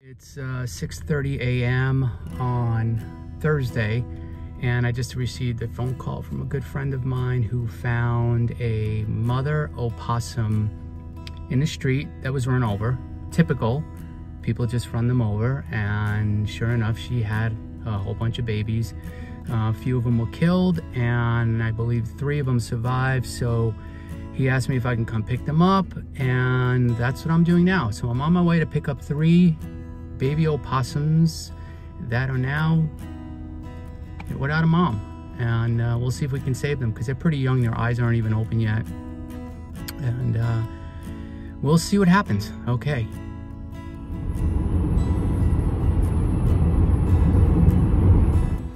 It's 6:30 a.m. on Thursday, and I just received a phone call from a good friend of mine who found a mother opossum in the street that was run over. Typical, people just run them over, and sure enough, she had a whole bunch of babies. A few of them were killed, and I believe 3 of them survived, so he asked me if I can come pick them up, and that's what I'm doing now. So I'm on my way to pick up 3 baby opossums that are now without a mom, and we'll see if we can save them because they're pretty young. Their eyes aren't even open yet, and we'll see what happens. Okay.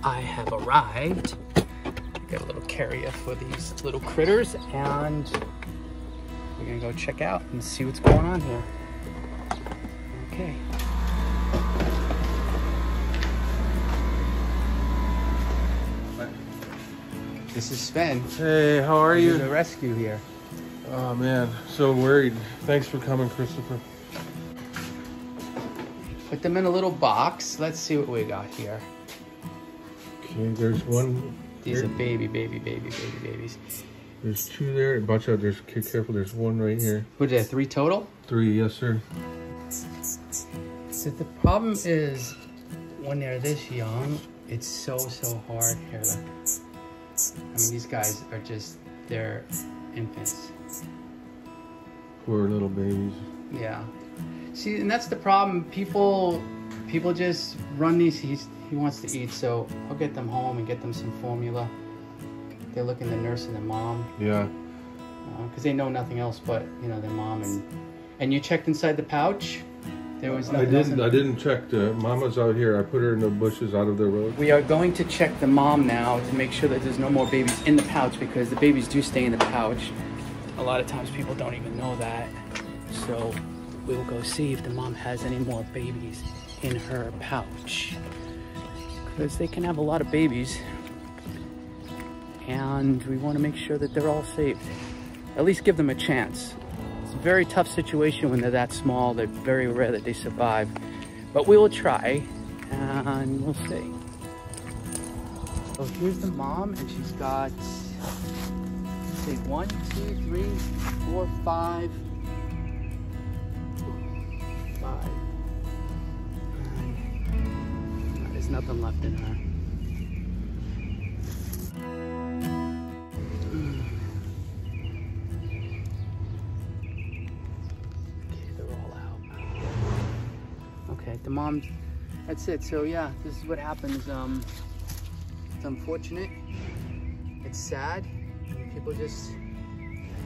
I have arrived. Got a little carrier for these little critters, and we're gonna go check out and see what's going on here. Okay. This is Sven. Hey, how are you? The rescue here. Oh man, so worried. Thanks for coming, Christopher. Put them in a little box. Let's see what we got here. Okay, there's one. These are babies. There's 2 there. Watch out, there's, okay, careful, there's 1 right here. What is that, 3 total? 3, yes sir. So the problem is, when they're this young, it's so hard. Here, look. I mean, these guys are just, they're infants. Poor little babies. Yeah. See, and that's the problem. People just run these. He wants to eat, so I'll get them home and get them some formula. They're looking to nurse their mom. Yeah. Because they know nothing else but, you know, their mom. And you checked inside the pouch? There was nothing else. I didn't check. The mama's out here. I put her in the bushes out of the road. We are going to check the mom now to make sure that there's no more babies in the pouch, because the babies do stay in the pouch. A lot of times people don't even know that. So we will go see if the mom has any more babies in her pouch, because they can have a lot of babies, and we want to make sure that they're all safe. At least give them a chance. It's a very tough situation when they're that small. They're very rare that they survive, but we will try and we'll see. So here's the mom, and she's got, let's see, 1, 2, 3, 4, 5. There's nothing left in her. Okay, they're all out. Okay, the mom, that's it. So yeah, this is what happens. It's unfortunate. It's sad. People just,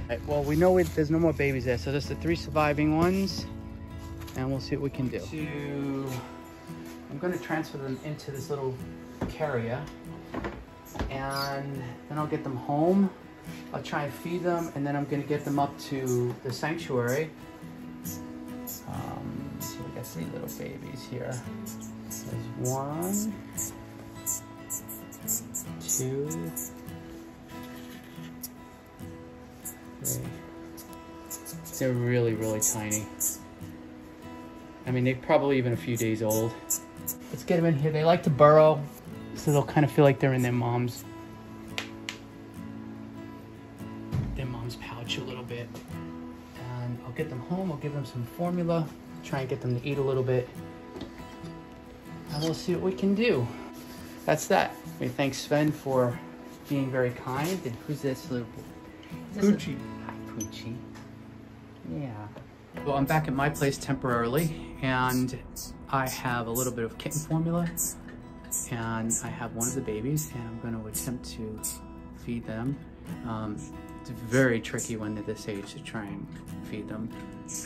right, well, we know there's no more babies there, so there's the 3 surviving ones, and we'll see what we can do. I'm going to transfer them into this little carrier, and then I'll get them home. I'll try and feed them, and then I'm going to get them up to the sanctuary. So we got 3 little babies here. There's 1, 2, 3. They're really tiny. I mean, they're probably even a few days old. Let's get them in here. They like to burrow, so they'll kind of feel like they're in their mom's pouch a little bit. And I'll get them home. I'll give them some formula, try and get them to eat a little bit, and we'll see what we can do. That's that. We thank Sven for being very kind. And who's this little boy? Poochie. Hi, Poochie. Yeah. Well, I'm back at my place temporarily, and I have a little bit of kitten formula, and I have one of the babies, and I'm going to attempt to feed them. It's very tricky when they're this age to try and feed them,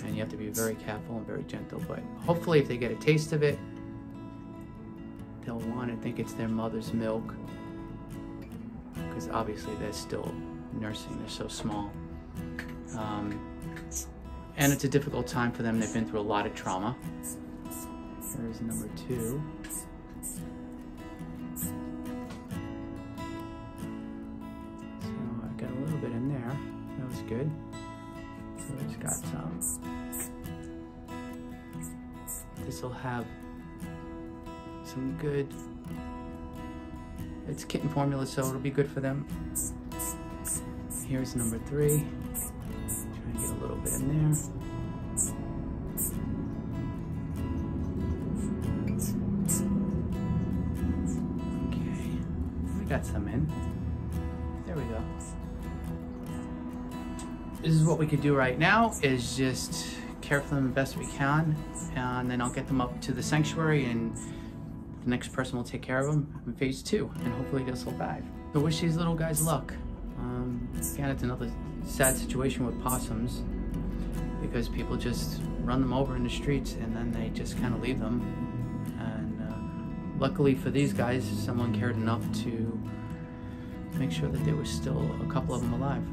and you have to be very careful and very gentle, but hopefully if they get a taste of it, they'll want to think it's their mother's milk, because obviously they're still nursing, they're so small. And it's a difficult time for them. They've been through a lot of trauma. Here's number 2. So I got a little bit in there. That was good. So I just got some. This this will have some good, it's kitten formula, so it'll be good for them. Here's number 3. Try and get a little bit in there. Okay, we got some in. There we go. This is what we could do right now, is just care for them the best we can, and then I'll get them up to the sanctuary, and the next person will take care of them in phase 2, and hopefully they'll survive. So wish these little guys luck. Again, it's another sad situation with possums, because people just run them over in the streets and then they just kind of leave them. And luckily for these guys, someone cared enough to make sure that there was still a couple of them alive.